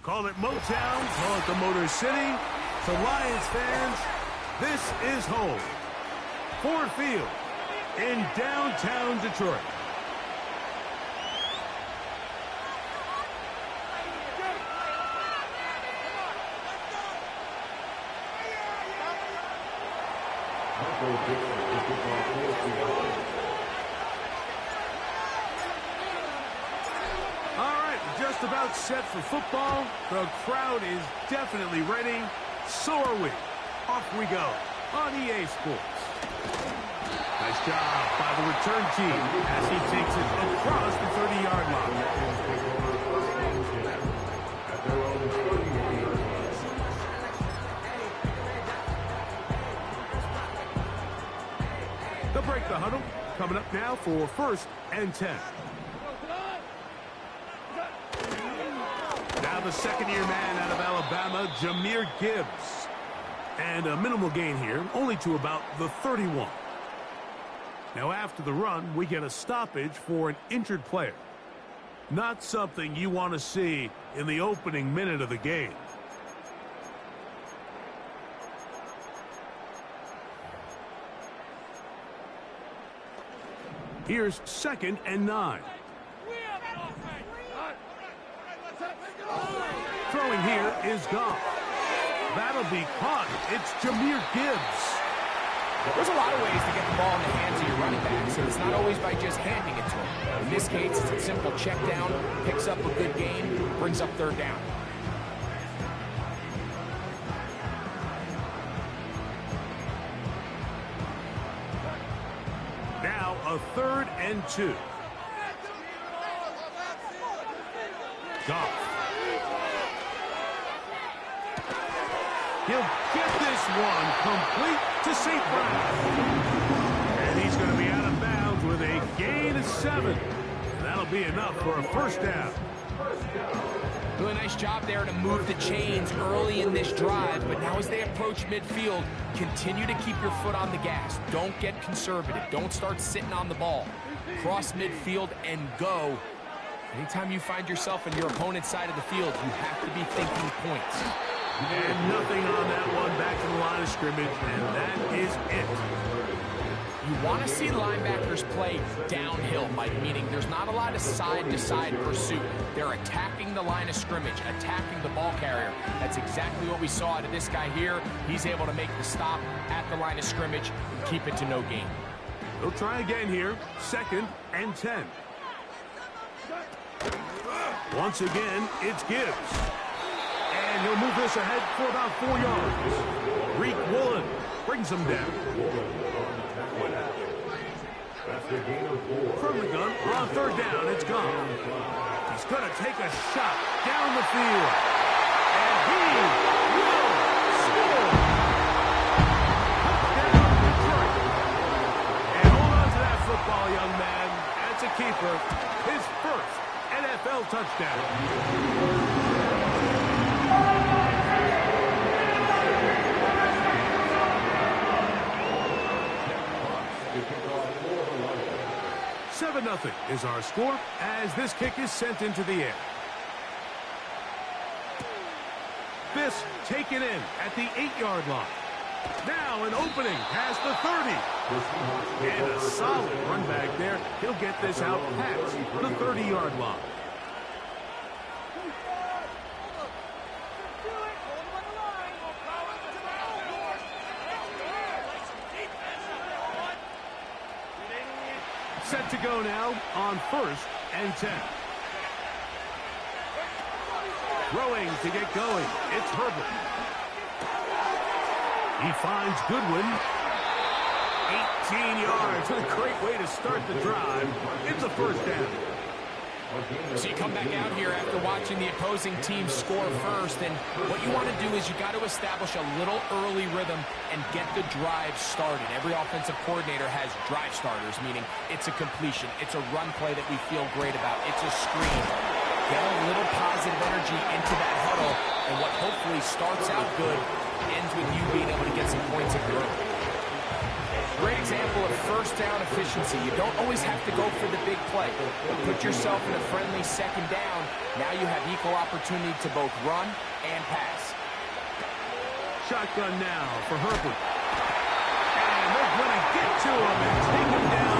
Call it Motown, call it the Motor City. To Lions fans, this is home. Ford Field in downtown Detroit. All right, just about set for football. The crowd is definitely ready. So are we. Off we go on EA Sports. Nice job by the return team as he takes it across the 30-yard line. They'll break the huddle. Coming up now for 1st and 10. Now the second-year man out of Alabama, Jahmyr Gibbs. And a minimal gain here, only to about the 31. Now after the run, we get a stoppage for an injured player. Not something you want to see in the opening minute of the game. Here's 2nd and 9. Throwing here is Goff. That'll be caught. It's Jahmyr Gibbs. There's a lot of ways to get the ball in the hands of your running back, so it's not always by just handing it to him. In this case, it's a simple check down, picks up a good gain, brings up 3rd down. Now a 3rd and 2. Goff. He'll get this one complete to St. Brown. And he's going to be out of bounds with a gain of 7. That'll be enough for a 1st down. Really nice job there to move the chains early in this drive, but now as they approach midfield, continue to keep your foot on the gas. Don't get conservative. Don't start sitting on the ball. Cross midfield and go. Anytime you find yourself on your opponent's side of the field, you have to be thinking points. And nothing on that one, back to the line of scrimmage, and that is it. You want to see linebackers play downhill, Mike, meaning there's not a lot of side-to-side pursuit. They're attacking the line of scrimmage, attacking the ball carrier. That's exactly what we saw out of this guy here. He's able to make the stop at the line of scrimmage and keep it to no gain. They'll try again here, 2nd and 10. Once again, it's Gibbs. And he'll move this ahead for about 4 yards. Reek Woolen brings him down. From the gun, on 3rd down, it's gone. He's going to take a shot down the field. And he will score. Touchdown, Detroit. And hold on to that football, young man. That's a keeper. His 1st NFL touchdown. 7-0 is our score as this kick is sent into the air. This taken in at the 8-yard line. Now an opening past the 30. And a solid run back there. He'll get this out past the 30-yard line. Set to go now on 1st and 10. Throwing to get going. It's Herbert. He finds Goodwin. 18 yards. A great way to start the drive. It's a 1st down. So you come back out here after watching the opposing team score first, and what you want to do is you got to establish a little early rhythm and get the drive started. Every offensive coordinator has drive starters, meaning it's a completion, it's a run play that we feel great about, it's a screen. Get a little positive energy into that huddle, and what hopefully starts out good ends with you being able to get some points of your own. Great example of first down efficiency. You don't always have to go for the big play. Put yourself in a friendly second down. Now you have equal opportunity to both run and pass. Shotgun now for Herbert. And they're going to get to him and take him down.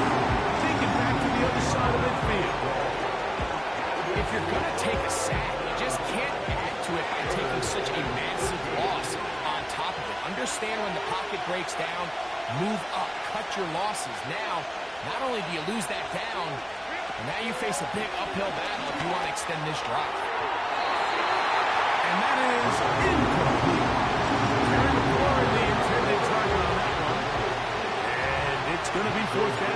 Take it back to the other side of midfield. If you're going to take a sack, you just can't add to it by taking such a massive loss on top of it. Understand when the pocket breaks down, move up, cut your losses. Now, not only do you lose that down, but now you face a big uphill battle if you want to extend this drive. And that is incomplete. Very far the intended target on that one. And it's going to be fourth down.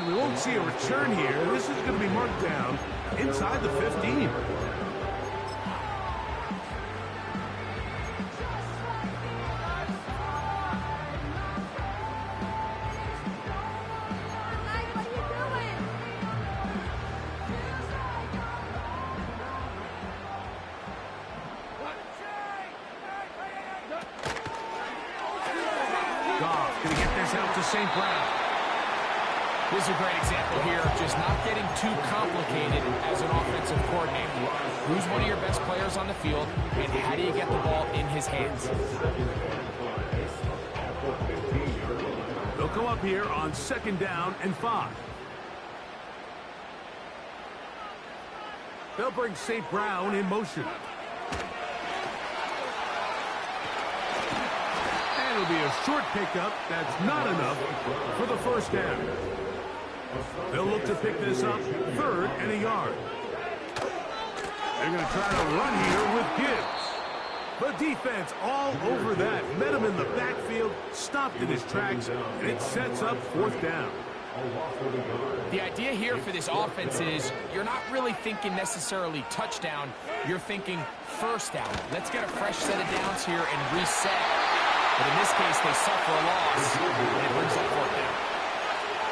We won't see a return here. This is going to be marked down inside the 15. Goff going to get this out to St. Brown. This is a great example here of just not getting too complicated as an offensive coordinator. Who's one of your best players on the field, and how do you get the ball in his hands? They'll come up here on 2nd down and 5. They'll bring St. Brown in motion. And it'll be a short pickup. That's not enough for the first down. They'll look to pick this up 3rd and a yard. They're going to try to run here with Gibbs. The defense all over that. Met him in the backfield, stopped in his tracks, and it sets up 4th down. The idea here for this offense is you're not really thinking necessarily touchdown. You're thinking first down. Let's get a fresh set of downs here and reset. But in this case, they suffer a loss, and it brings up 4th down.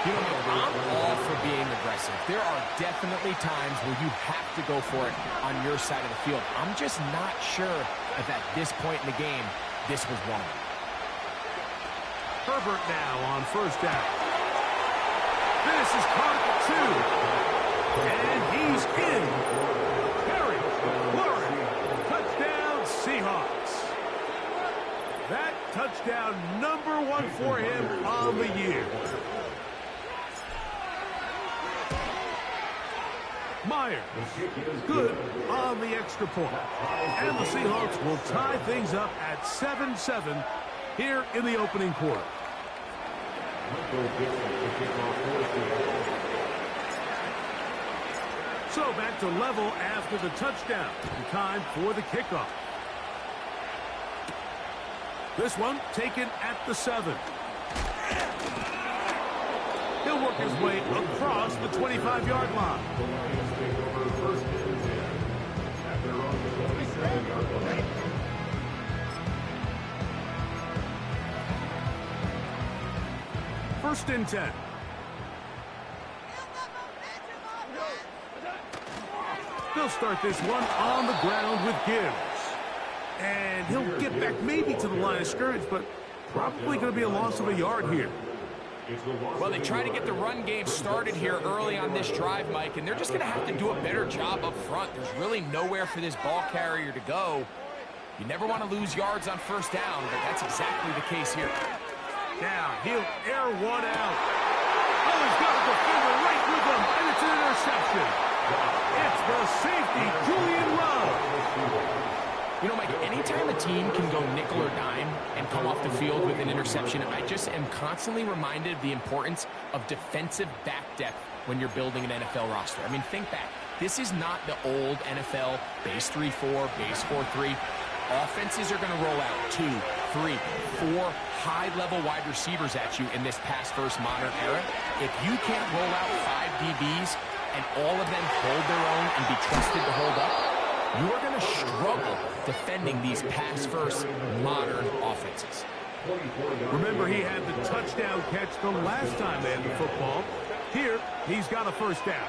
You know, I'm all for being aggressive. There are definitely times where you have to go for it on your side of the field. I'm just not sure if at this point in the game, this was one of them. Herbert now on 1st down. This is caught at 2. And he's in. Harry, Warren, touchdown Seahawks. That touchdown number 1 for him on the year. Meyer, good on the extra point. And the Seahawks will tie things up at 7-7 here in the opening quarter. So back to level after the touchdown. Time for the kickoff. This one taken at the 7. He'll work his way across the 25-yard line. First and 10. They'll start this one on the ground with Gibbs. And he'll get back maybe to the line of scrimmage, but probably going to be a loss of a yard here. Well, they try to get the run game started here early on this drive, Mike, and they're just going to have to do a better job up front. There's really nowhere for this ball carrier to go. You never want to lose yards on first down, but that's exactly the case here. Now, he'll air one out. Oh, he's got a defender right with him, and it's an interception. It's the safety, Julian Love. You know, Mike, anytime a team can go nickel or dime and come off the field with an interception, I just am constantly reminded of the importance of defensive back depth when you're building an NFL roster. I mean, think back. This is not the old NFL base 3-4, base 4-3. Offenses are going to roll out 2, 3, 4 high-level wide receivers at you in this pass-first modern era. If you can't roll out 5 DBs and all of them hold their own and be trusted to hold up, you are going to struggle defending these pass-first modern offenses. Remember, he had the touchdown catch the last time they had the football. Here, he's got a first down.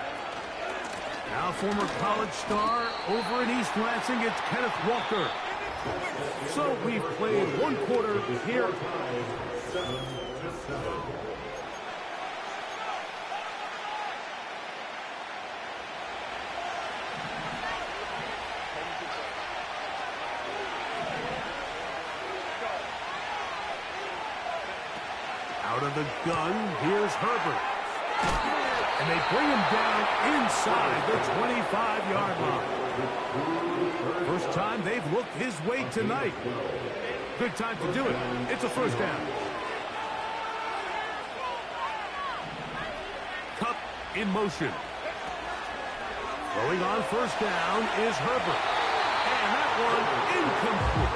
Now former college star over in East Lansing, it's Kenneth Walker. So we've played one quarter here. Out of the gun, here's Herbert. And they bring him down inside the 25-yard line. First time they've looked his way tonight. Good time to do it. It's a first down. Cup in motion. Throwing on first down is Herbert. And that one incomplete.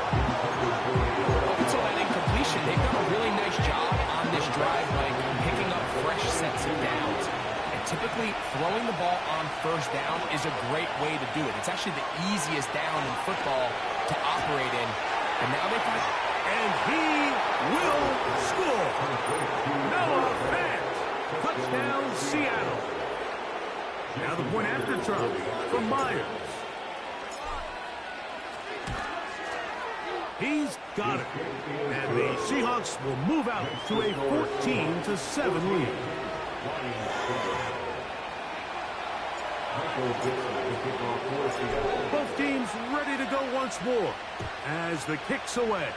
Until that incompletion, they've done a really nice job on this drive, Mike, picking up fresh sets of downs. And typically, throwing the ball on first down is a great way to do it. It's actually the easiest down in football to operate in. And now they find... And he will score. Noah Fant. Touchdown, Seattle. Now the point after try from Myers. He's got it. And the Seahawks will move out to a 14-7 lead. Both teams ready to go once more as the kick's away.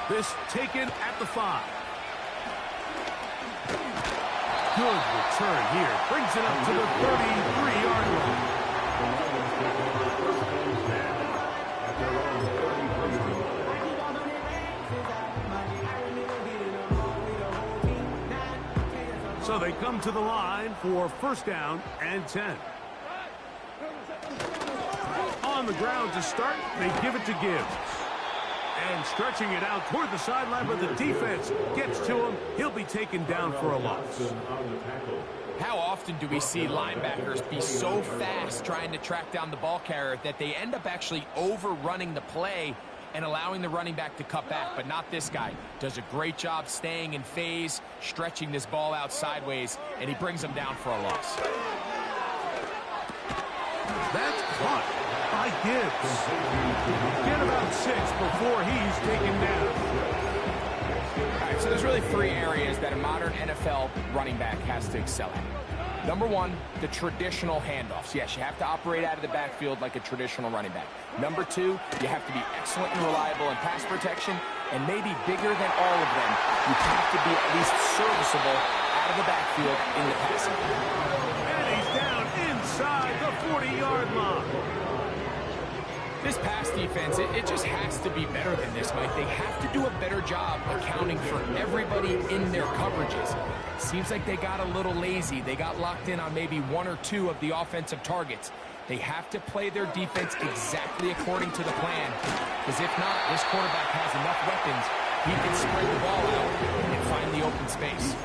This taken at the 5. Good return here. Brings it up to the 33-yard line. So they come to the line for first down and 10. On the ground to start, they give it to Gibbs. And stretching it out toward the sideline, but the defense gets to him. He'll be taken down for a loss. How often do we see linebackers be so fast trying to track down the ball carrier that they end up actually overrunning the play and allowing the running back to cut back? But not this guy. Does a great job staying in phase, stretching this ball out sideways, and he brings him down for a loss. That's caught by Gibbs. Get about 6 before he's taken down. All right, so there's really 3 areas that a modern NFL running back has to excel at. Number 1, the traditional handoffs. Yes, you have to operate out of the backfield like a traditional running back. Number 2, you have to be excellent and reliable in pass protection, and maybe bigger than all of them, you have to be at least serviceable out of the backfield in the passing game. And he's down inside the 40-yard line. This pass defense, it just has to be better than this, Mike. They have to do a better job accounting for everybody in their coverages. Seems like they got a little lazy. They got locked in on maybe 1 or 2 of the offensive targets. They have to play their defense exactly according to the plan, because if not, this quarterback has enough weapons. He can spread the ball out and find the open space.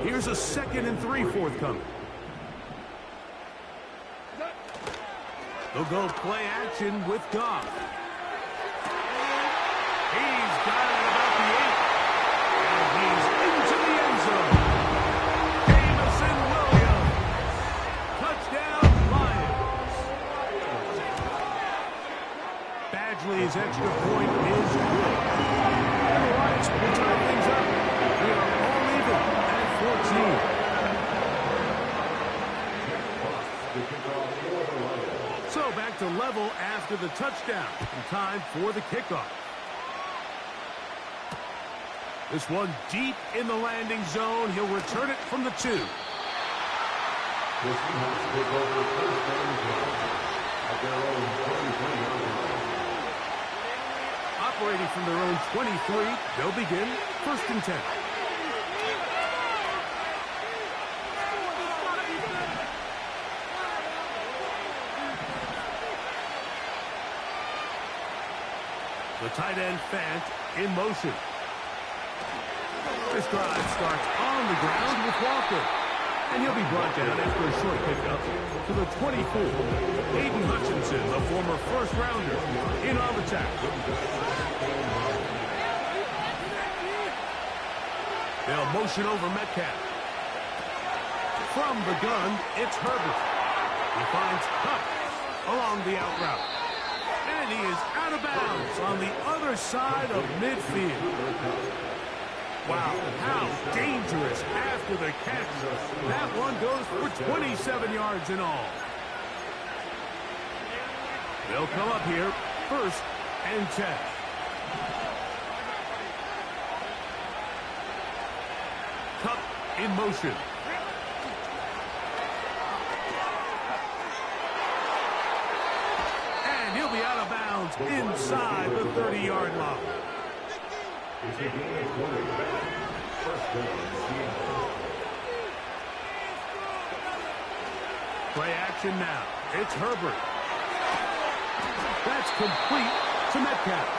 Here's a 2nd and 3 forthcoming. They'll go play action with Goff. He's got it about the 8. And he's into the end zone. Jamison Williams. Touchdown, Lions. Badgley's extra point is good. And the Lions will tie things up. We are all even at 14. So back to level after the touchdown. Time for the kickoff. This one deep in the landing zone. He'll return it from the 2. Operating from their own 23, they'll begin 1st and 10. The tight end Fant in motion. This drive starts on the ground with Walker. And he'll be brought down after a short pickup to the 24. Aiden Hutchinson, the former first-rounder, in on the tackle. They'll motion over Metcalf. From the gun, it's Herbert. He finds Cup along the out route. And he is out of bounds on the other side of midfield. Wow, how dangerous after the catch. That one goes for 27 yards in all. They'll come up here, 1st and 10. Cup in motion. And he'll be out of bounds inside the 30-yard line. Play action now. It's Herbert. That's complete to Metcalf.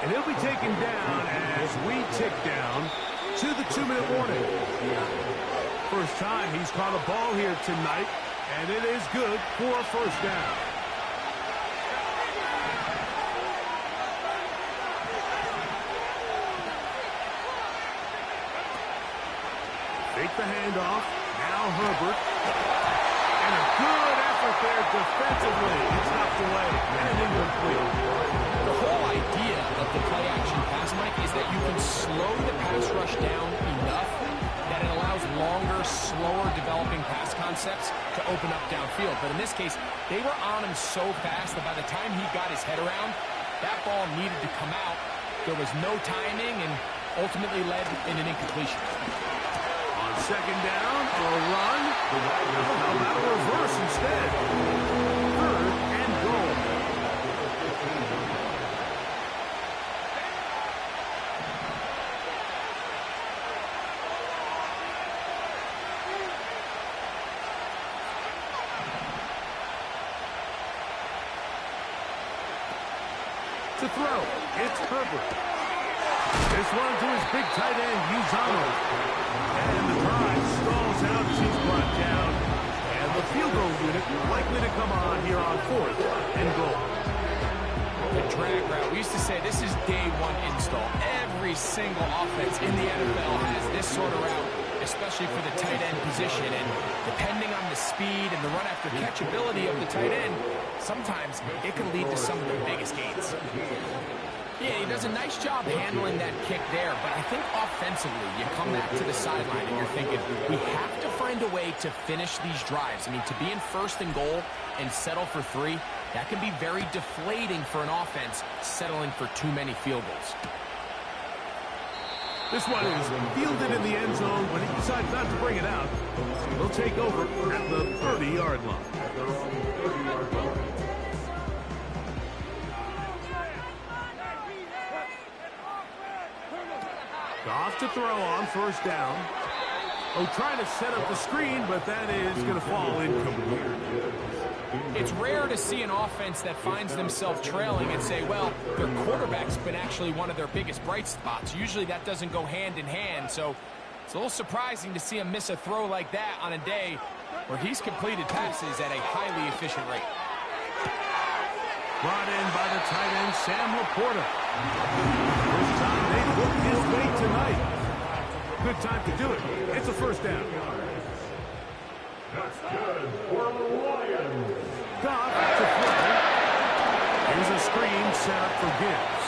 And he'll be taken down as we tick down to the 2-minute warning. First time he's caught a ball here tonight, and it is good for a 1st down. Take the handoff. Now Herbert. And a good effort there defensively. It's knocked away and incomplete. The whole idea of the play-action pass, Mike, is that you can slow the pass rush down enough that it allows longer, slower developing pass concepts to open up downfield. But in this case, they were on him so fast that by the time he got his head around, that ball needed to come out. There was no timing and ultimately led in an incompletion. On 2nd down, a run. How about a reverse instead? 3rd and goal. To throw, it's Herbert. This one to his big tight end, Uzano. And the drive stalls out as he's brought down. And the field goal unit likely to come on here on 4th and goal. The drag route. We used to say this is day 1 install. Every single offense in the NFL has this sort of route, especially for the tight end position. And depending on the speed and the run after catch ability of the tight end, sometimes it can lead to some of the biggest gains. Yeah, he does a nice job handling that kick there, but I think offensively, you come back to the sideline and you're thinking, we have to find a way to finish these drives. I mean, to be in 1st and goal and settle for 3, that can be very deflating for an offense settling for too many field goals. This one is fielded in the end zone, but he decides not to bring it out. He'll take over at the 30-yard line. Off to throw on 1st down. Oh, trying to set up the screen, but that is going to fall incomplete. It's rare to see an offense that finds themselves trailing and say, well, their quarterback's been actually one of their biggest bright spots. Usually that doesn't go hand in hand, so it's a little surprising to see him miss a throw like that on a day where he's completed passes at a highly efficient rate. Brought in by the tight end, Sam Laporta. First time they booked his way tonight. Good time to do it. It's a 1st down. That's good for the Lions. Goff to throw. Here's a screen set up for Gibbs.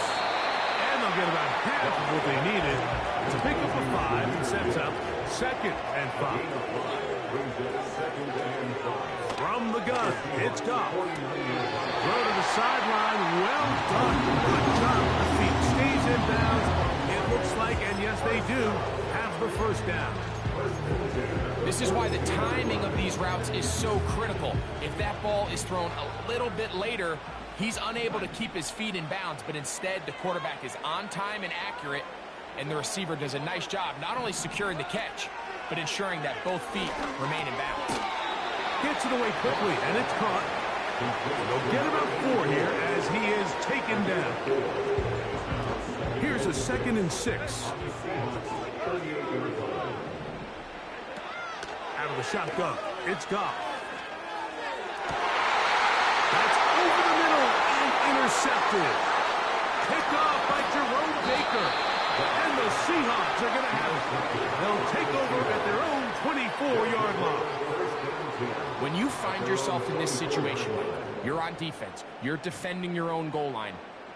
And they'll get about half of what they needed to pick up a 5 and sets up 2nd and 5. From the gun, it's Goff. Throw to the sideline. Well done. Good job. The feet stays in bounds. It looks like, and yes, they do, have the 1st down. This is why the timing of these routes is so critical. If that ball is thrown a little bit later, he's unable to keep his feet in bounds, but instead the quarterback is on time and accurate, and the receiver does a nice job not only securing the catch, but ensuring that both feet remain in bounds. Gets it away quickly, and it's caught. They'll get about 4 here as he is taken down. Here's a 2nd and 6. Out of the shotgun, it's Goff. That's over the middle and intercepted. Picked off by Jerome Baker. And the Seahawks are going to have it. They'll take over at their own 24-yard line. When you find yourself in this situation, you're on defense, you're defending your own goal line,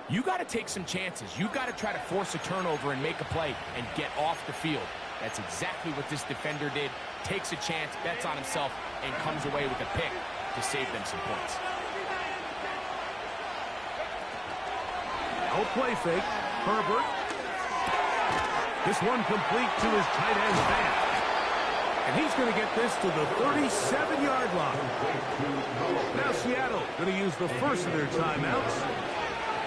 you got to take some chances. You got to try to force a turnover and make a play and get off the field. That's exactly what this defender did. Takes a chance, bets on himself, and comes away with a pick to save them some points. No play fake. Herbert. This one complete to his tight end Van. And he's going to get this to the 37-yard line. Now Seattle going to use the first of their timeouts,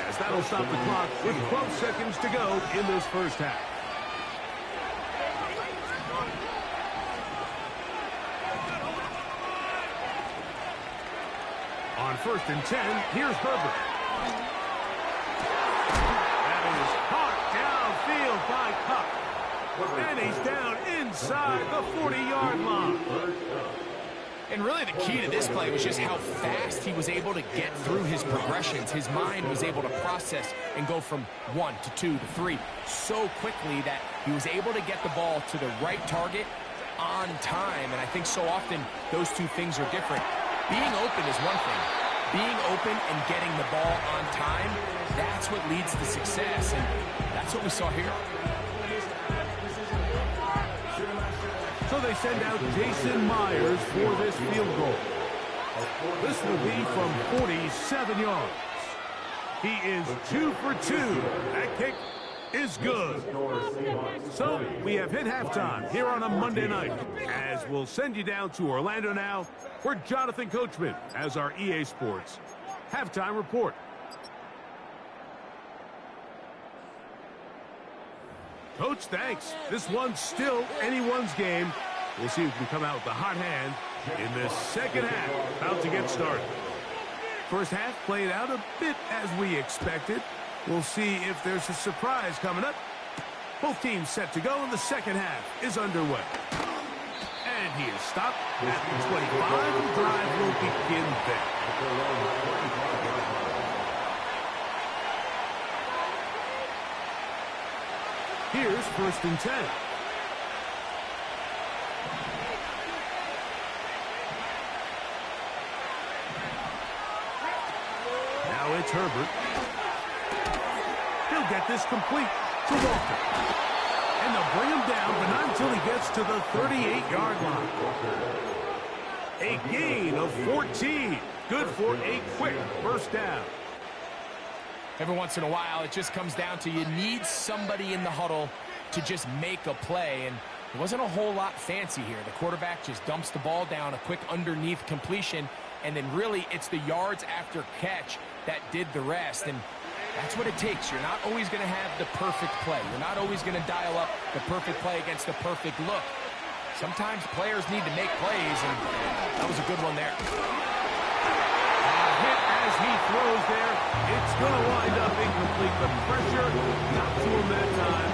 as that'll stop the clock with 12 seconds to go in this first half. On 1st and 10, here's Herbert. That is caught downfield by Kupp. And he's down inside the 40-yard line. And really the key to this play was just how fast he was able to get through his progressions. His mind was able to process and go from 1 to 2 to 3 so quickly that he was able to get the ball to the right target on time. And I think so often those two things are different. Being open is one thing. Being open and getting the ball on time, that's what leads to success. And that's what we saw here. So they send out Jason Myers for this field goal. This will be from 47 yards. He is 2 for 2. That kick is good. So we have hit halftime here on a Monday night, as we'll send you down to Orlando now for Jonathan Coachman as our EA Sports halftime report. Coach, thanks. This one's still anyone's game. We'll see who can come out with the hot hand in this second half. About to get started. First half played out a bit as we expected. We'll see if there's a surprise coming up. Both teams set to go, and the second half is underway. And he is stopped at the 25. The drive will begin there. Here's 1st and 10. Now it's Herbert. He'll get this complete to Walker. And they'll bring him down, but not until he gets to the 38-yard line. A gain of 14. Good for a quick first down. Every once in a while, it just comes down to you need somebody in the huddle to just make a play. And it wasn't a whole lot fancy here. The quarterback just dumps the ball down, a quick underneath completion, and then really it's the yards after catch that did the rest. And that's what it takes. You're not always going to have the perfect play. You're not always going to dial up the perfect play against the perfect look. Sometimes players need to make plays, and that was a good one there. Hit as he throws there. It's going to wind up incomplete. The pressure got to him that time,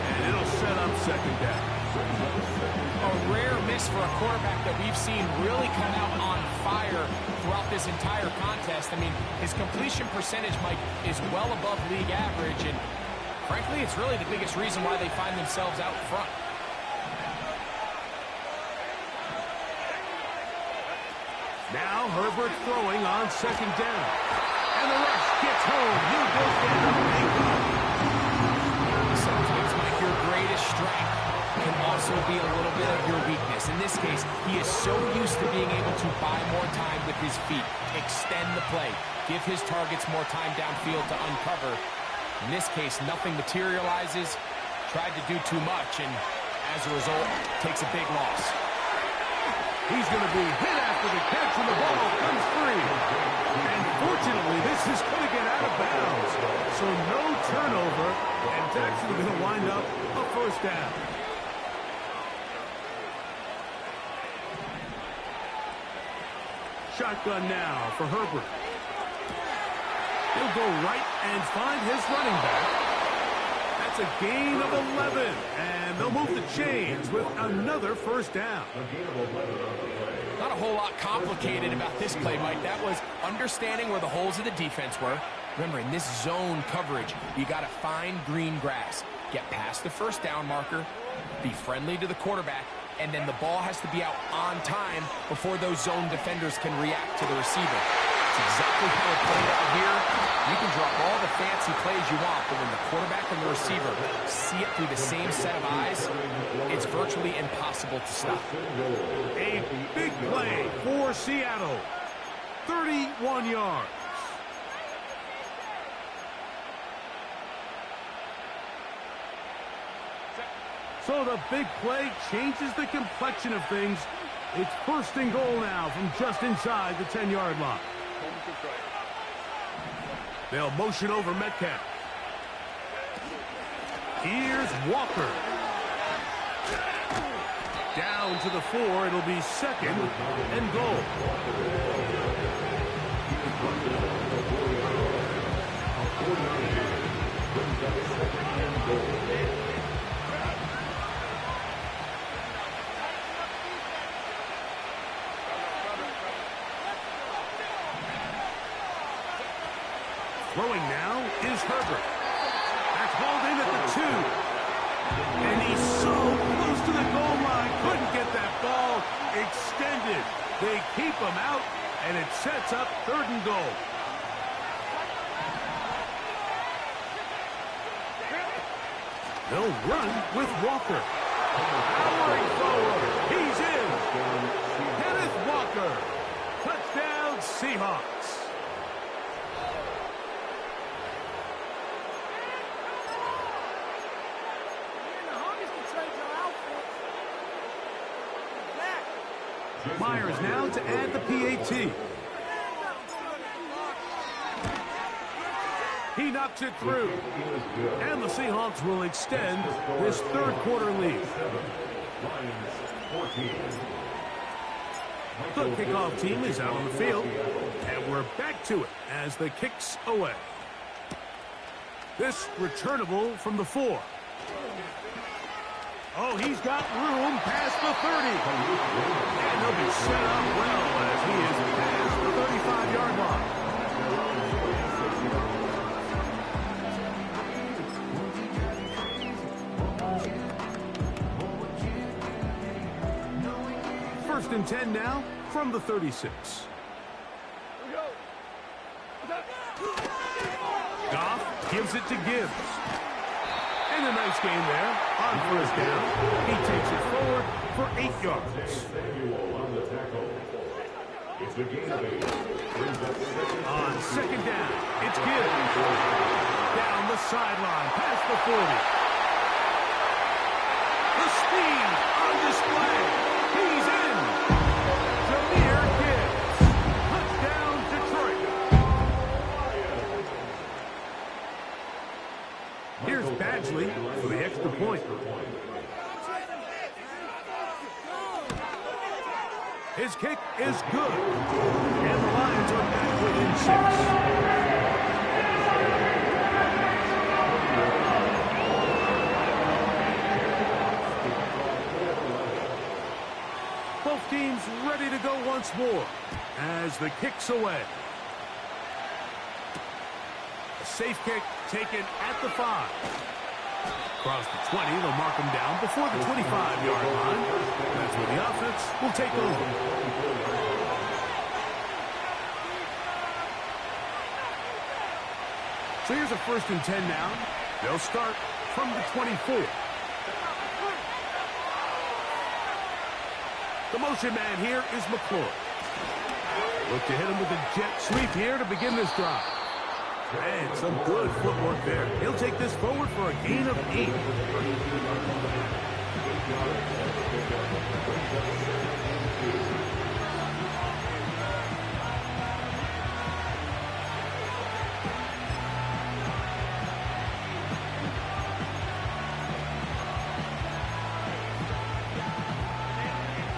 and it'll set up second down. A rare miss for a quarterback that we've seen really come out on fire throughout this entire contest. I mean, his completion percentage, Mike, is well above league average, and frankly, it's really the biggest reason why they find themselves out front. Now Herbert throwing on second down. And the rush gets home. You go get the big one. Sometimes, Mike, your greatest strength can also be a little bit of your weakness. In this case, he is so used to being able to buy more time with his feet, extend the play, give his targets more time downfield to uncover. In this case, nothing materializes, tried to do too much, and as a result, takes a big loss. He's going to be hit after the catch, and the ball comes free. And fortunately, this is going to get out of bounds. So no turnover, and it's actually going to wind up a first down. Shotgun now for Herbert. He'll go right and find his running back. That's a gain of 11, and they'll move the chains with another first down. Not a whole lot complicated about this play, Mike. That was understanding where the holes of the defense were. Remember, in this zone coverage, you got to find green grass. get past the first down marker, be friendly to the quarterback, and then the ball has to be out on time before those zone defenders can react to the receiver. It's exactly how it played out here. You can drop all the fancy plays you want, but when the quarterback and the receiver see it through the same set of eyes, it's virtually impossible to stop. A big play for Seattle. 31 yards. So the big play changes the complexion of things. It's first and goal now from just inside the 10-yard line. They'll motion over Metcalf. Here's Walker. Down to the 4. It'll be second and goal. Throwing now is Herbert. That's hauled in at the 2. And he's so close to the goal line. Couldn't get that ball extended. They keep him out, and it sets up third and goal. They'll run with Walker. Powering forward. He's in. Kenneth Walker. Touchdown, Seahawks. Myers now to add the PAT. He knocks it through. And the Seahawks will extend this third quarter lead. The kickoff team is out on the field. And we're back to it as the kick's away. This returnable from the 4. Oh, he's got room past the 30. And he'll be set up well as he is past the 35-yard line. First and 10 now from the 36. Goff gives it to Gibbs. And a nice game there on first down. He takes it forward for 8 yards. On second down, it's Gibbs. Down the sideline, past the 40. The speed on display. He's in. Jameer Gibbs. Touchdown, Detroit. Here's Badgley for the extra point. His kick is good. And the Lions are back within 6. Both teams ready to go once more as the kick's away. A safe kick taken at the 5. Across the 20, they'll mark him down before the 25-yard line. That's where the offense will take over. So here's a first and 10 now. They'll start from the 24. The motion man here is McClure. Look to hit him with a jet sweep here to begin this drive. And some good footwork there. He'll take this forward for a gain of 8.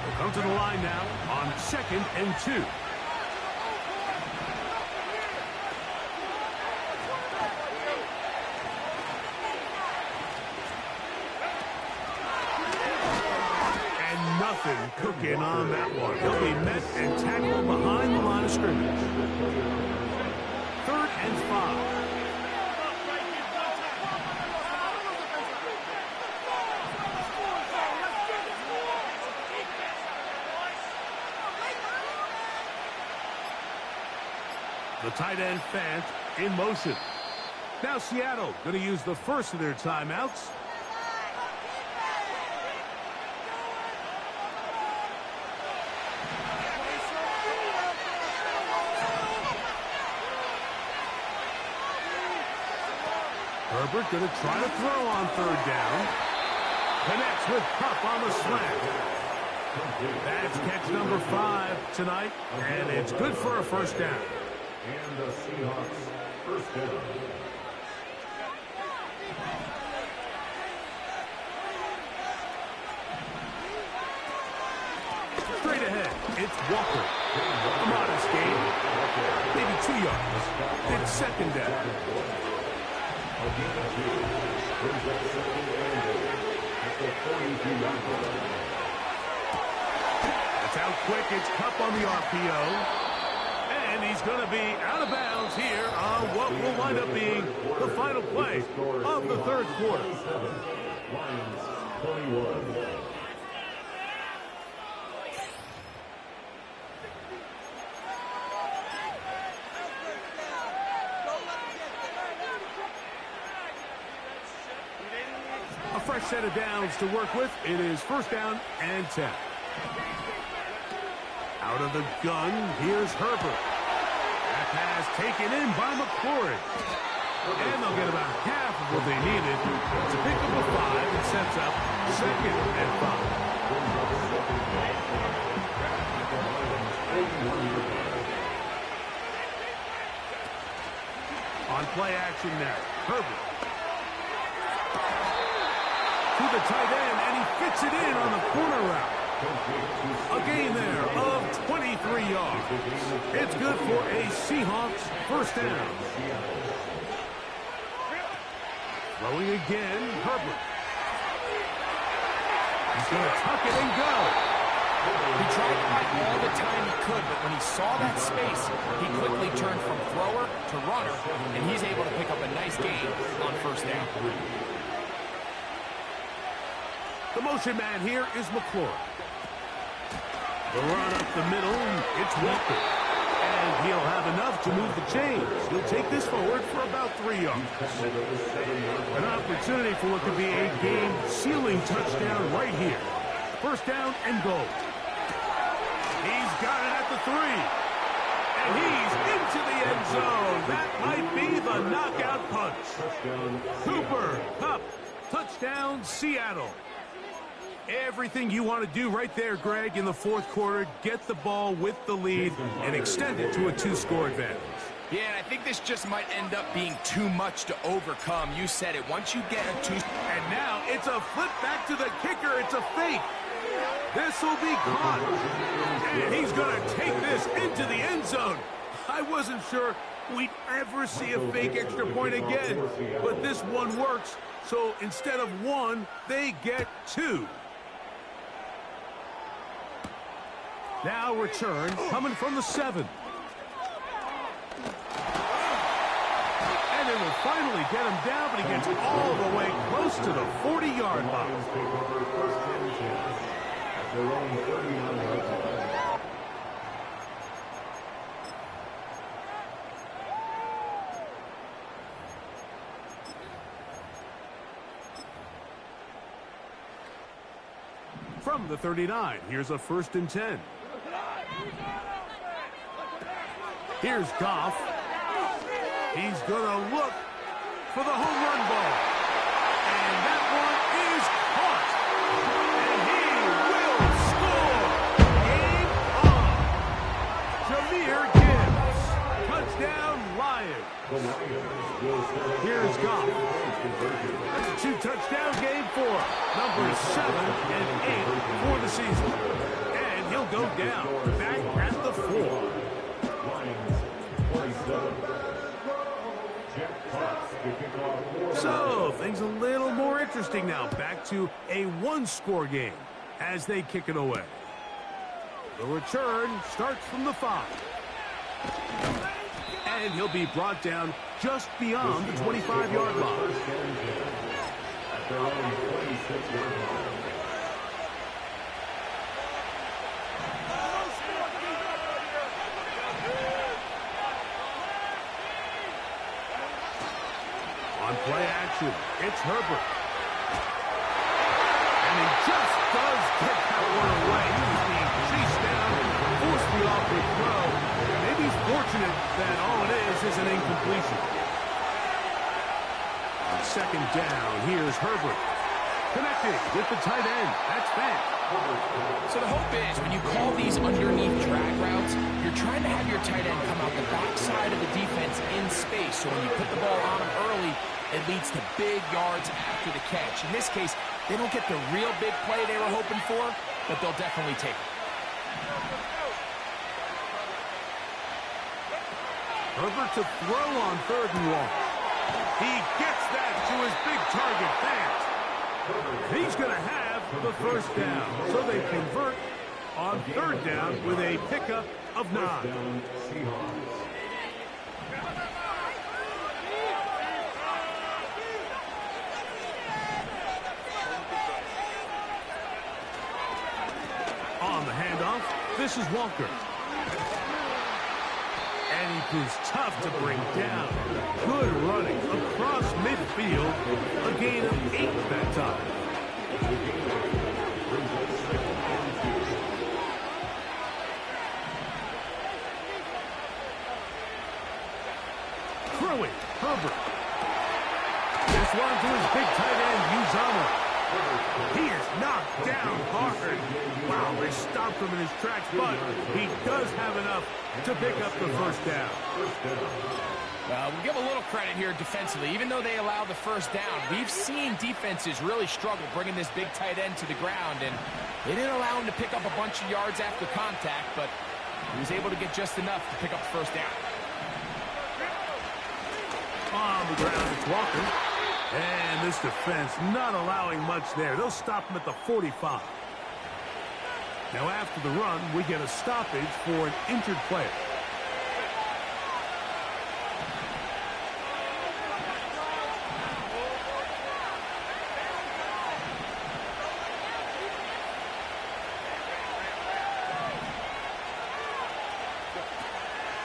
We'll come to the line now on second and 2. Cooking on that one. He'll be met and tackled behind the line of scrimmage. Third and 5. The tight end Fant in motion. Now Seattle going to use the first of their timeouts. Herbert going to try to throw on third down. Connects with Kupp on the slant. That's catch number 5 tonight, and it's good for a first down. And the Seahawks first down. Straight ahead, it's Walker. A modest gain, maybe 2 yards. It's second down. A gain of 2. Brings up second and 8 at the 42-yard line. That's out quick. It's Kupp on the RPO. And he's going to be out of bounds here on what will wind up being the final play of the third quarter. Lions 21. A fresh set of downs to work with. It is first down and 10. Out of the gun, here's Herbert. That pass taken in by McCoy. And they'll get about half of what they needed to pick up a 5 and sets up second and 5. On play action now, Herbert. To the tight end, and he fits it in on the corner route. A gain there of 23 yards. It's good for a Seahawks first down. Throwing again, Herbert. He's going to tuck it and go. He tried to fight all the time he could, but when he saw that space, he quickly turned from thrower to runner, and he's able to pick up a nice gain on first down. The motion man here is McCoy. The run up the middle, it's Walker. And he'll have enough to move the chains. He'll take this forward for about 3 yards. An opportunity for what could be a game-sealing touchdown right here. First down and goal. He's got it at the 3. And he's into the end zone. That might be the knockout punch. Cooper, Kupp, touchdown, Seattle. Everything you want to do right there, Greg, in the fourth quarter. Get the ball with the lead and extend it to a 2-score advantage. Yeah, and I think this just might end up being too much to overcome. You said it. Once you get a 2... And now it's a flip back to the kicker. It's a fake. This will be caught. And he's going to take this into the end zone. I wasn't sure we'd ever see a fake extra point again. But this one works. So instead of 1, they get 2. Now return coming from the 7. And it will finally get him down, but he gets all the way close to the 40-yard line. From the 39, here's a 1st and 10. Here's Goff. He's going to look for the home run ball. And that one is caught. And he will score. Game on. Jameer Gibbs. Touchdown, Lions. Here's Goff. That's a 2-touchdown game for number 7 and 8 for the season. And he'll go down back at the 4. So, things a little more interesting now. Back to a 1-score game as they kick it away. The return starts from the 5. And he'll be brought down just beyond the 25-yard line. At their own 26-yard line. motion. It's Herbert. And he just does get that one away. He was being chased down, forced the awkward throw. Maybe he's fortunate that all it is an incompletion. Second down, here's Herbert. Connected with the tight end. That's Fant. So the hope is when you call these underneath drag routes, you're trying to have your tight end come out the backside of the defense in space. So when you put the ball on him early, it leads to big yards after the catch. In this case, they don't get the real big play they were hoping for, but they'll definitely take it. Herbert to throw on 3rd and 1. He gets that to his big target, Fant. He's going to have the first down. So they convert on 3rd down with a pickup of 9. On the handoff, this is Walker. And he proves tough to bring down. Good running across midfield. A gain of 8 that time. Throwing, Herbert. This one to his big tight end, Uzama. He is knocked down hard. Wow, they stopped him in his tracks, but he does have enough to pick up the first down. We'll give a little credit here defensively. Even though they allow the first down, we've seen defenses really struggle bringing this big tight end to the ground, and they didn't allow him to pick up a bunch of yards after contact, but he was able to get just enough to pick up the first down. On the ground, it's Walker. And this defense not allowing much there. They'll stop him at the 45. Now after the run, we get a stoppage for an injured player.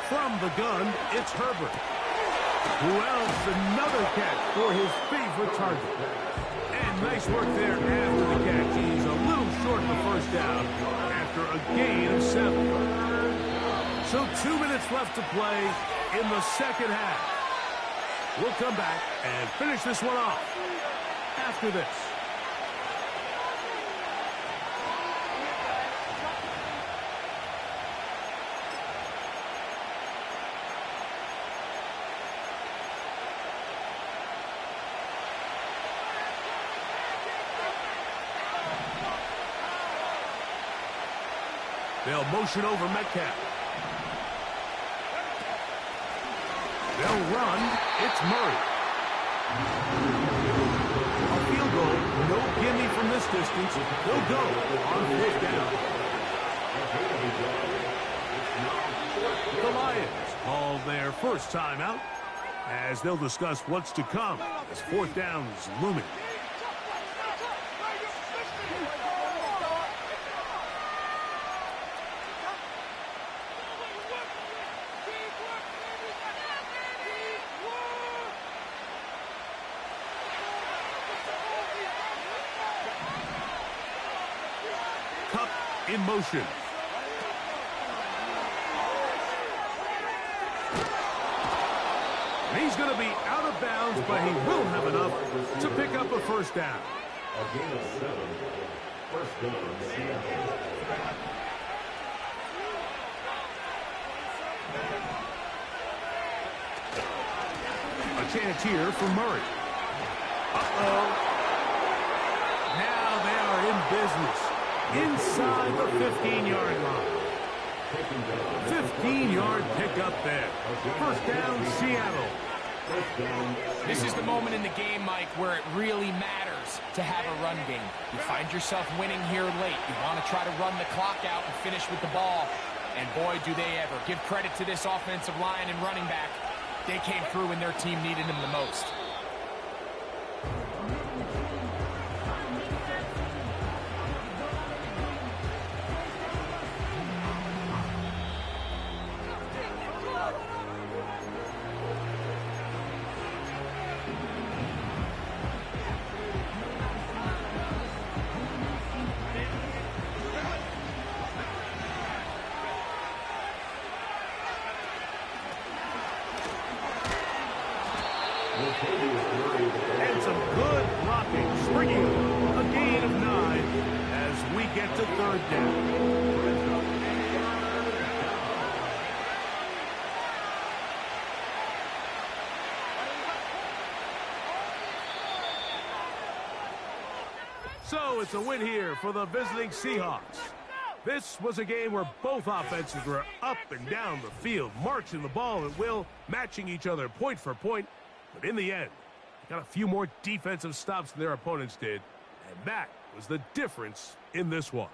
From the gun, it's Herbert. Who else? Another catch for his favorite target. And nice work there after the catch. He's a little short of the first down after a gain of 7. So 2 minutes left to play in the second half. We'll come back and finish this one off after this. They'll motion over Metcalf. They'll run. It's Murray. A field goal. No gimme from this distance. They'll go on 4th down. The Lions call their first timeout as they'll discuss what's to come as 4th down is looming. In motion. And he's going to be out of bounds, but he will have enough to pick up a first down. A gain of 7. First down, Seattle. A chance here for Murray. Uh-oh. Now they are in business. Inside the 15-yard line. 15-yard pickup there. First down, Seattle. This is the moment in the game, Mike, where it really matters to have a run game. You find yourself winning here late. You want to try to run the clock out and finish with the ball. And boy, do they ever. Give credit to this offensive line and running back. They came through when their team needed them the most. third down. So it's a win here for the visiting Seahawks. This was a game where both offenses were up and down the field, marching the ball at will, matching each other point for point. But in the end, they got a few more defensive stops than their opponents did, and that was the difference in this one.